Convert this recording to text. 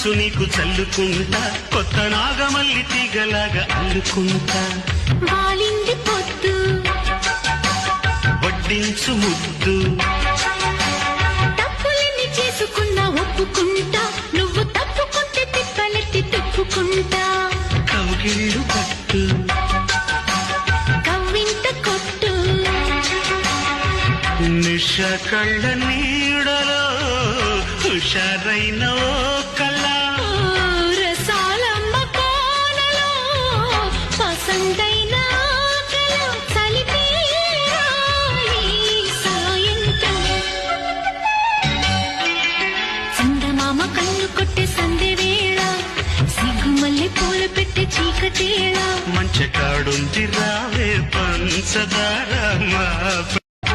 మనసు నీకు చల్లుకుంటా, కొత్త నాగమల్లి తీగలాగా అల్లుకుంటా. వాలింది పొద్దు వడ్డించు ముద్దు, తప్పులన్నీ చేసుకున్నా ఒప్పుకుంటా, నువ్వు తప్పుకుంటే తిప్పలెత్తి తిప్పుకుంటా. కౌగిళ్ళు పట్టు కవ్వింత కొట్టు, నిష కళ్ళ నీడలో హుషారైన ఓ కళ. రసాలమ్మ కోనలో పసందైన కళ. చలిపేరాలి సాయంత్రం, చందమామ కన్ను కొట్టే సందె వేళ, సిగ్గుమల్లె పూలు పెట్టే చీకటేళ. మంచి కాడుంది రావే పంచదార మా